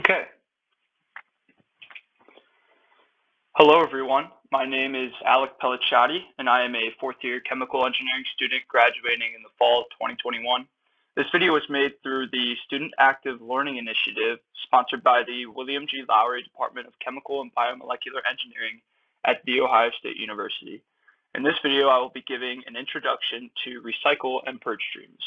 Okay. Hello, everyone. My name is Alec Pellicciotti, and I am a fourth-year chemical engineering student graduating in the fall of 2021. This video was made through the Student Active Learning Initiative, sponsored by the William G. Lowry Department of Chemical and Biomolecular Engineering at The Ohio State University. In this video, I will be giving an introduction to recycle and purge streams.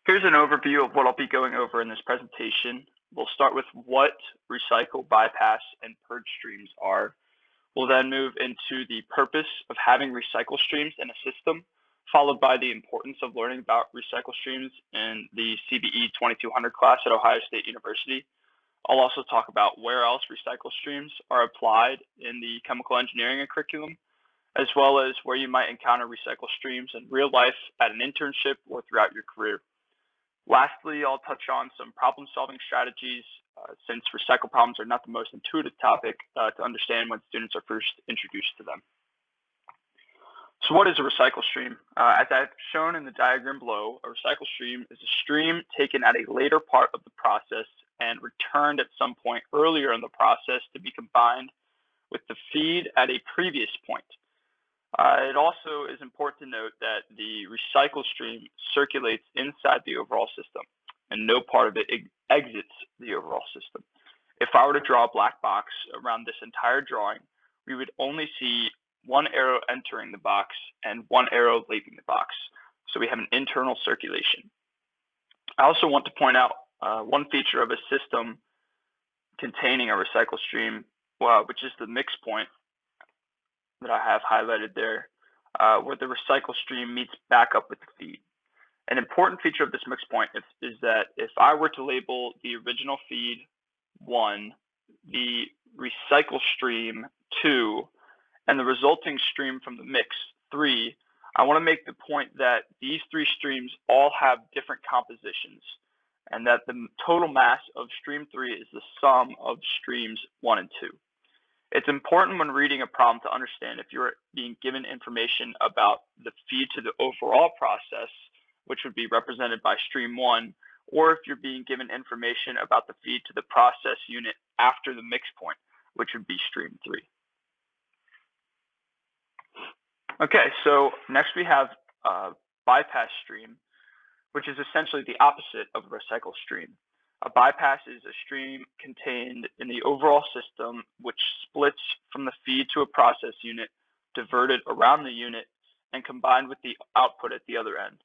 Here's an overview of what I'll be going over in this presentation. We'll start with what recycle, bypass, and purge streams are. We'll then move into the purpose of having recycle streams in a system, followed by the importance of learning about recycle streams in the CBE 2200 class at Ohio State University. I'll also talk about where else recycle streams are applied in the chemical engineering curriculum, as well as where you might encounter recycle streams in real life at an internship or throughout your career. Lastly, I'll touch on some problem-solving strategies, since recycle problems are not the most intuitive topic to understand when students are first introduced to them. So what is a recycle stream? As I've shown in the diagram below, a recycle stream is a stream taken at a later part of the process and returned at some point earlier in the process to be combined with the feed at a previous point. It also is important to note that the recycle stream circulates inside the overall system, and no part of it exits the overall system. If I were to draw a black box around this entire drawing, we would only see one arrow entering the box and one arrow leaving the box. So we have an internal circulation. I also want to point out one feature of a system containing a recycle stream, which is the mix point that I have highlighted there, where the recycle stream meets back up with the feed. An important feature of this mix point is that if I were to label the original feed 1, the recycle stream 2, and the resulting stream from the mix 3, I want to make the point that these three streams all have different compositions, and that the total mass of stream 3 is the sum of streams 1 and 2. It's important when reading a problem to understand if you're being given information about the feed to the overall process, which would be represented by stream 1, or if you're being given information about the feed to the process unit after the mix point, which would be stream 3. Okay, so next we have a bypass stream, which is essentially the opposite of a recycle stream. A bypass is a stream contained in the overall system which splits from the feed to a process unit, diverted around the unit, and combined with the output at the other end.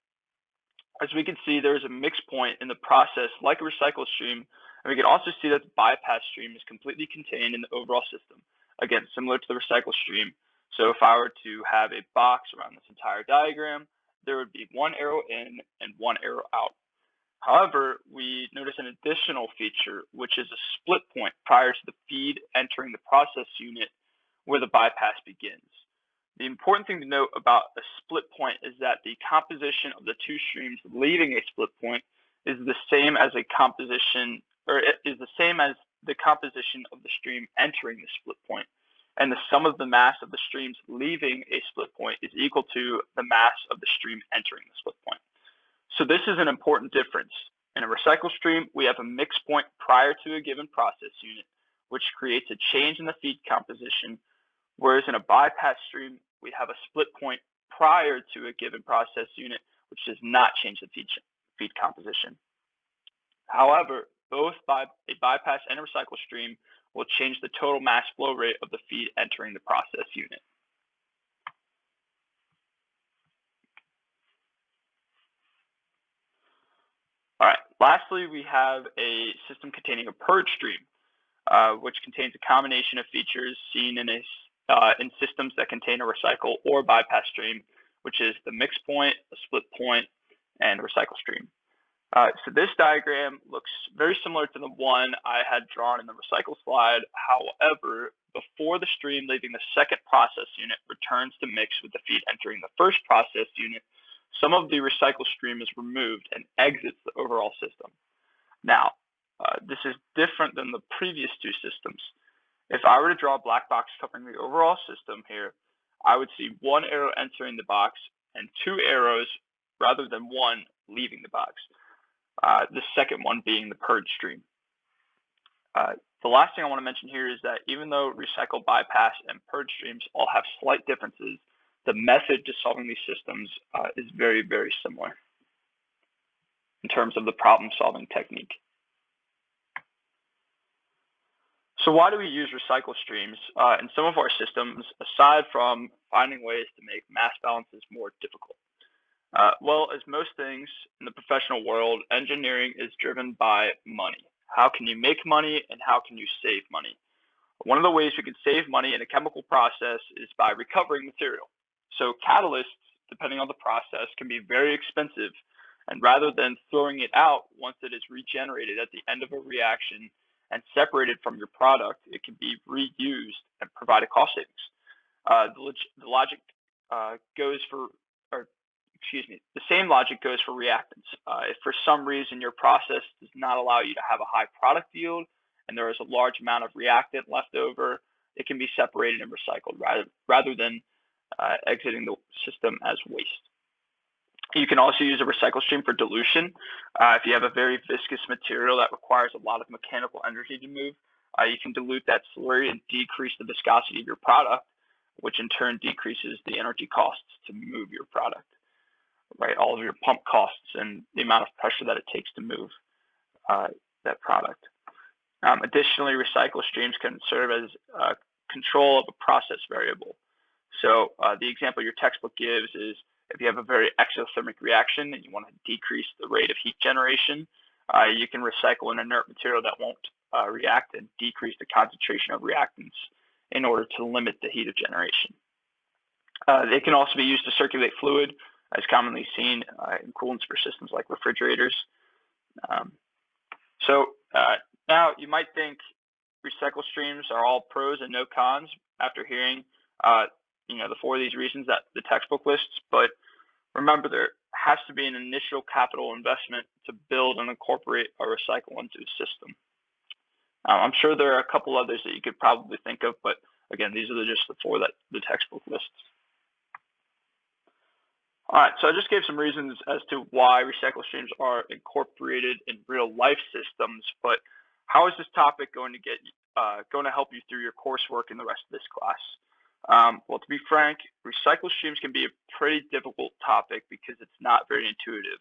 As we can see, there is a mix point in the process like a recycle stream, and we can also see that the bypass stream is completely contained in the overall system, again, similar to the recycle stream. So if I were to have a box around this entire diagram, there would be one arrow in and one arrow out. However, we notice an additional feature, which is a split point prior to the feed entering the process unit where the bypass begins. The important thing to note about a split point is that the composition of the two streams leaving a split point is the same as the composition of the stream entering the split point. And the sum of the mass of the streams leaving a split point is equal to the mass of the stream entering the split point. So this is an important difference. In a recycle stream, we have a mix point prior to a given process unit, which creates a change in the feed composition, whereas in a bypass stream, we have a split point prior to a given process unit, which does not change the feed composition. However, both a bypass and a recycle stream will change the total mass flow rate of the feed entering the process unit. All right, lastly, we have a system containing a purge stream, which contains a combination of features seen in systems that contain a recycle or bypass stream, which is the mix point, a split point, and a recycle stream. So this diagram looks very similar to the one I had drawn in the recycle slide. However, before the stream leaving the second process unit returns to mix with the feed entering the first process unit, some of the recycle stream is removed and exits the overall system. Now, this is different than the previous two systems. If I were to draw a black box covering the overall system here, I would see one arrow entering the box and two arrows rather than one leaving the box. The second one being the purge stream. The last thing I want to mention here is that even though recycle, bypass, and purge streams all have slight differences, the method to solving these systems is very, very similar in terms of the problem-solving technique. So why do we use recycle streams in some of our systems, aside from finding ways to make mass balances more difficult? Well, as most things in the professional world, engineering is driven by money. How can you make money and how can you save money? One of the ways we can save money in a chemical process is by recovering material. So catalysts, depending on the process, can be very expensive. And rather than throwing it out once it is regenerated at the end of a reaction and separated from your product, it can be reused and provide a cost savings. The logic goes for, or excuse me, the same logic goes for reactants. If for some reason your process does not allow you to have a high product yield and there is a large amount of reactant left over, it can be separated and recycled rather than exiting the system as waste. You can also use a recycle stream for dilution. If you have a very viscous material that requires a lot of mechanical energy to move, you can dilute that slurry and decrease the viscosity of your product, which in turn decreases the energy costs to move your product, right? All of your pump costs and the amount of pressure that it takes to move that product. Additionally, recycle streams can serve as control of a process variable. So the example your textbook gives is if you have a very exothermic reaction and you want to decrease the rate of heat generation, you can recycle an inert material that won't react and decrease the concentration of reactants in order to limit the heat of generation. They can also be used to circulate fluid, as commonly seen in coolants for systems like refrigerators. Now you might think recycle streams are all pros and no cons after hearing the 4 of these reasons that the textbook lists, but remember there has to be an initial capital investment to build and incorporate a recycle into a system. I'm sure there are a couple others that you could probably think of, but again, these are just the 4 that the textbook lists. All right, so I just gave some reasons as to why recycle streams are incorporated in real life systems, but how is this topic going to help you through your coursework in the rest of this class? Well, to be frank, recycle streams can be a pretty difficult topic because it's not very intuitive.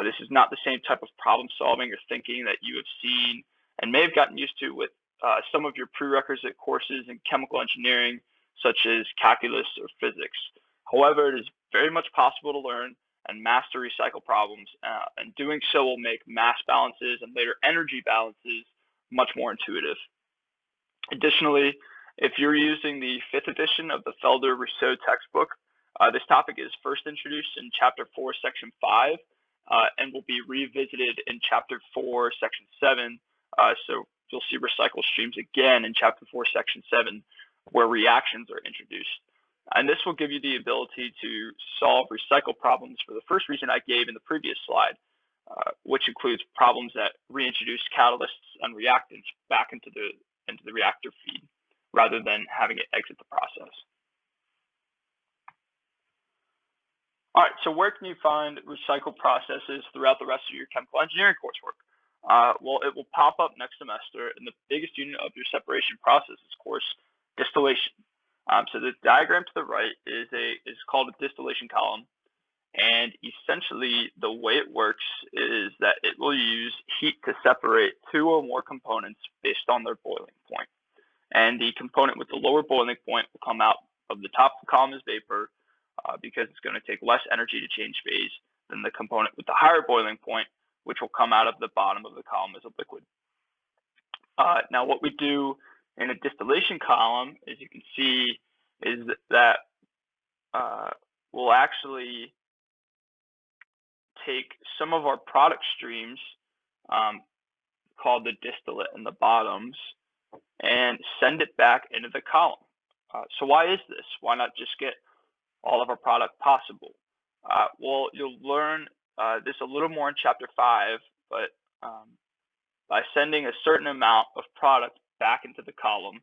This is not the same type of problem solving or thinking that you have seen and may have gotten used to with some of your prerequisite courses in chemical engineering, such as calculus or physics. However, it is very much possible to learn and master recycle problems, and doing so will make mass balances and later energy balances much more intuitive. Additionally, if you're using the 5th edition of the Felder-Rousseau textbook, this topic is first introduced in Chapter 4, Section 5, and will be revisited in Chapter 4, Section 7. So you'll see recycle streams again in Chapter 4, Section 7, where reactions are introduced. And this will give you the ability to solve recycle problems for the first reason I gave in the previous slide, which includes problems that reintroduce catalysts and reactants back into the reactor feed, rather than having it exit the process. All right, so where can you find recycle processes throughout the rest of your chemical engineering coursework? Well, it will pop up next semester in the biggest unit of your separation processes course, distillation. So the diagram to the right is called a distillation column, and essentially the way it works is that it will use heat to separate 2 or more components based on their boiling point. And the component with the lower boiling point will come out of the top of the column as vapor because it's going to take less energy to change phase than the component with the higher boiling point, which will come out of the bottom of the column as a liquid. Now, what we do in a distillation column, as you can see, is that we'll actually take some of our product streams called the distillate in the bottoms and send it back into the column. So why is this? Why not just get all of our product possible? Well, you'll learn this a little more in Chapter 5, but by sending a certain amount of product back into the column,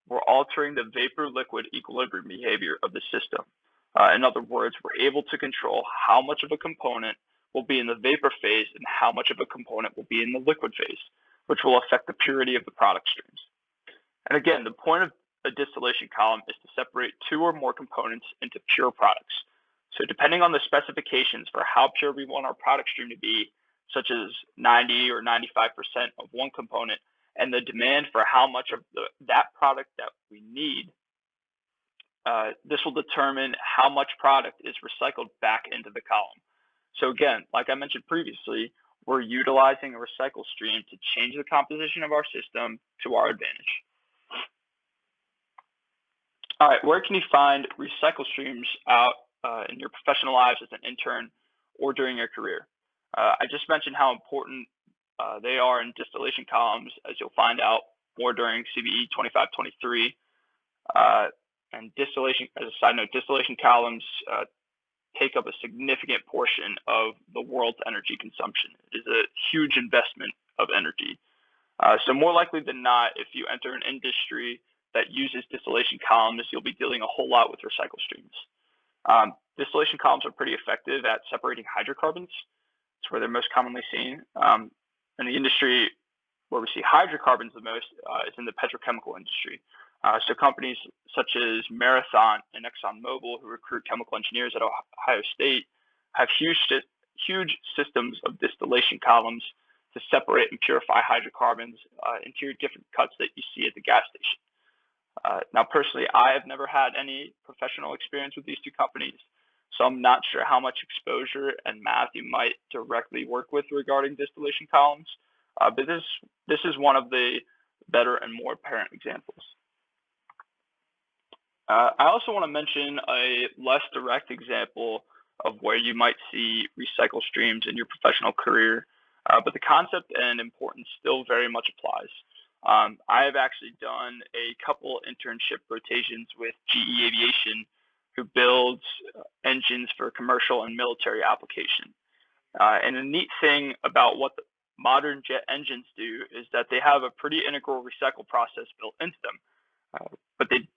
we're altering the vapor-liquid equilibrium behavior of the system. In other words, we're able to control how much of a component will be in the vapor phase and how much of a component will be in the liquid phase, which will affect the purity of the product streams. And again, the point of a distillation column is to separate two or more components into pure products. So depending on the specifications for how pure we want our product stream to be, such as 90 or 95% of one component, and the demand for how much of that product that we need, this will determine how much product is recycled back into the column. So again, like I mentioned previously, we're utilizing a recycle stream to change the composition of our system to our advantage. All right, where can you find recycle streams out in your professional lives as an intern or during your career? I just mentioned how important they are in distillation columns, as you'll find out more during CBE 2523. And distillation, as a side note, distillation columns take up a significant portion of the world's energy consumption. It is a huge investment of energy. So more likely than not, if you enter an industry that uses distillation columns, you'll be dealing a whole lot with recycle streams. Distillation columns are pretty effective at separating hydrocarbons. It's where they're most commonly seen. In the industry where we see hydrocarbons the most is in the petrochemical industry. So companies such as Marathon and ExxonMobil, who recruit chemical engineers at Ohio State, have huge systems of distillation columns to separate and purify hydrocarbons into your different cuts that you see at the gas station. Now, personally, I have never had any professional experience with these two companies, so I'm not sure how much exposure and math you might directly work with regarding distillation columns, but this is one of the better and more apparent examples. I also want to mention a less direct example of where you might see recycle streams in your professional career, but the concept and importance still very much applies. I have actually done a couple internship rotations with GE Aviation, who builds engines for commercial and military application. And the neat thing about what the modern jet engines do is that they have a pretty integral recycle process built into them, but they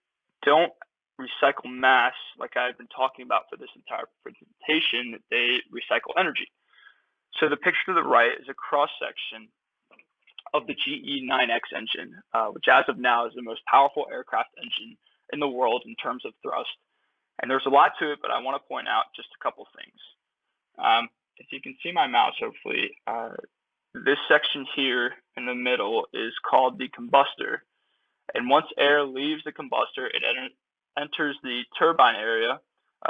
don't recycle mass like I've been talking about for this entire presentation. They recycle energy. So the picture to the right is a cross-section of the GE 9X engine, which as of now is the most powerful aircraft engine in the world in terms of thrust. And there's a lot to it, but I want to point out just a couple things. If you can see my mouse, hopefully, this section here in the middle is called the combustor. And once air leaves the combustor, it enters the turbine area.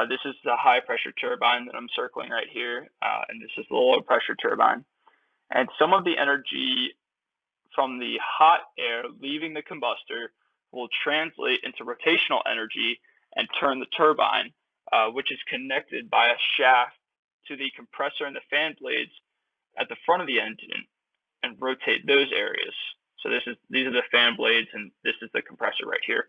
This is the high pressure turbine that I'm circling right here, and this is the low pressure turbine. And some of the energy from the hot air leaving the combustor will translate into rotational energy and turn the turbine, which is connected by a shaft to the compressor and the fan blades at the front of the engine, and rotate those areas. So these are the fan blades, and this is the compressor right here.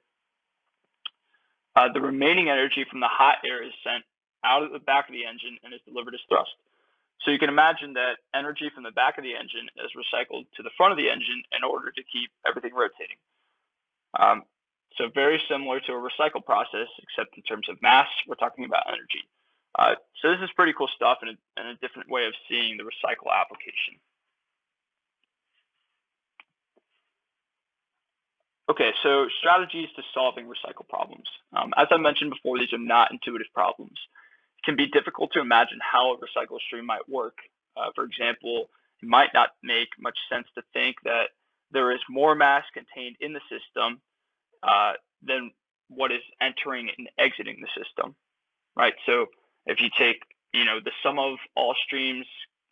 The remaining energy from the hot air is sent out of the back of the engine and is delivered as thrust. So you can imagine that energy from the back of the engine is recycled to the front of the engine in order to keep everything rotating. So very similar to a recycle process, except in terms of mass, we're talking about energy. So this is pretty cool stuff and a different way of seeing the recycle application. Okay, so strategies to solving recycle problems. As I mentioned before, these are not intuitive problems. It can be difficult to imagine how a recycle stream might work. For example, it might not make much sense to think that there is more mass contained in the system than what is entering and exiting the system, right? So if you take, the sum of all streams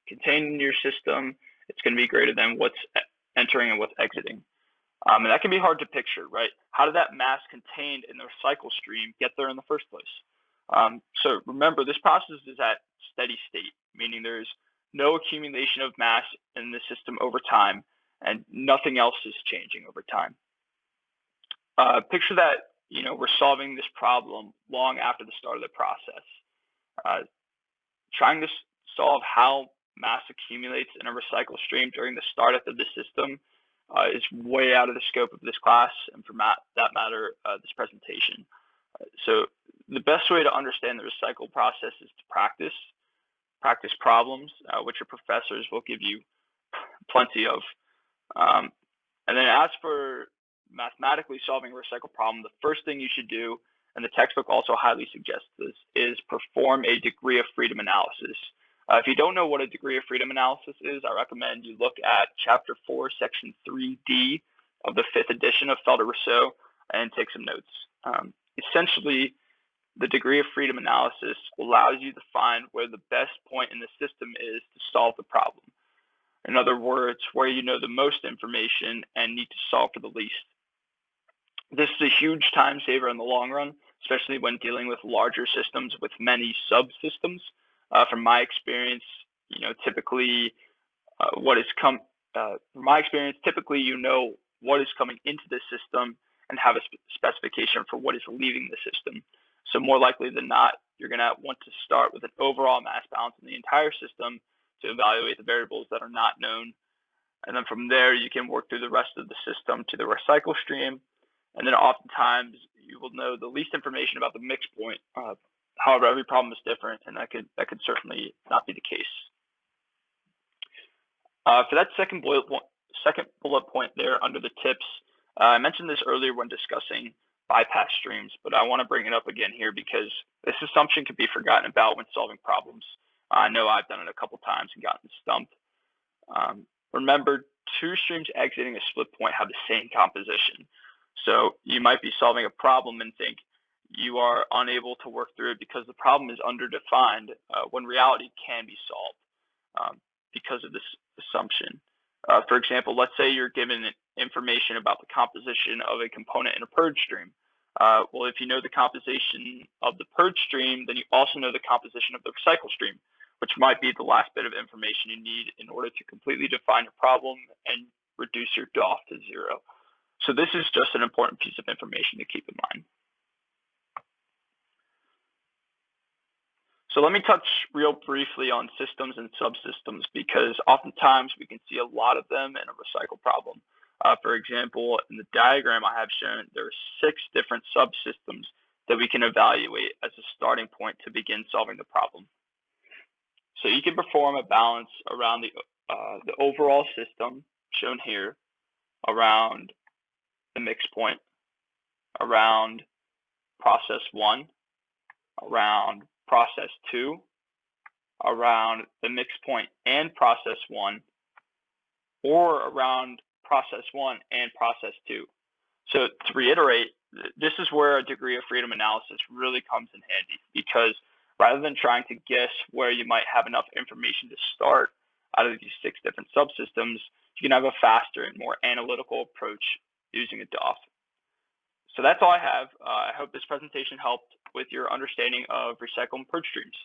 contained in your system, it's going to be greater than what's entering and what's exiting. And that can be hard to picture, right? How did that mass contained in the recycle stream get there in the first place? So remember, this process is at steady state, meaning there's no accumulation of mass in the system over time, and nothing else is changing over time. Picture that, we're solving this problem long after the start of the process. Trying to solve how mass accumulates in a recycle stream during the startup of the system is way out of the scope of this class, and for that matter, this presentation. So the best way to understand the recycle process is to practice problems, which your professors will give you plenty of. And then as for mathematically solving a recycle problem, the first thing you should do, and the textbook also highly suggests this, is perform a degree of freedom analysis. If you don't know what a degree of freedom analysis is, I recommend you look at Chapter 4, Section 3D of the 5th edition of Felder-Rousseau and take some notes. Essentially, the degree of freedom analysis allows you to find where the best point in the system is to solve the problem. In other words, where you know the most information and need to solve for the least. This is a huge time saver in the long run, especially when dealing with larger systems with many subsystems. From my experience, typically from my experience, typically you know what is coming into the system and have a specification for what is leaving the system. So more likely than not, you're going to want to start with an overall mass balance in the entire system to evaluate the variables that are not known. And then from there, you can work through the rest of the system to the recycle stream. And then oftentimes, you will know the least information about the mix point. However, every problem is different, and that could certainly not be the case. For that second bullet point there under the tips, I mentioned this earlier when discussing bypass streams, but I want to bring it up again here because this assumption can be forgotten about when solving problems. I know I've done it a couple times and gotten stumped. Remember, two streams exiting a split point have the same composition. So you might be solving a problem and think you are unable to work through it because the problem is underdefined when reality can be solved because of this assumption. For example, let's say you're given information about the composition of a component in a purge stream. Well, if you know the composition of the purge stream, then you also know the composition of the recycle stream, which might be the last bit of information you need in order to completely define your problem and reduce your DOF to 0. So this is just an important piece of information to keep in mind. So let me touch real briefly on systems and subsystems because oftentimes we can see a lot of them in a recycle problem. For example, in the diagram I have shown, there are 6 different subsystems that we can evaluate as a starting point to begin solving the problem. So you can perform a balance around the overall system shown here, around the mix point, around process 1, around process 2, around the mix point and process 1, or around process 1 and process 2. So to reiterate, this is where a degree of freedom analysis really comes in handy because rather than trying to guess where you might have enough information to start out of these 6 different subsystems, you can have a faster and more analytical approach using a DOF. So that's all I have. I hope this presentation helped with your understanding of recycle and purge streams.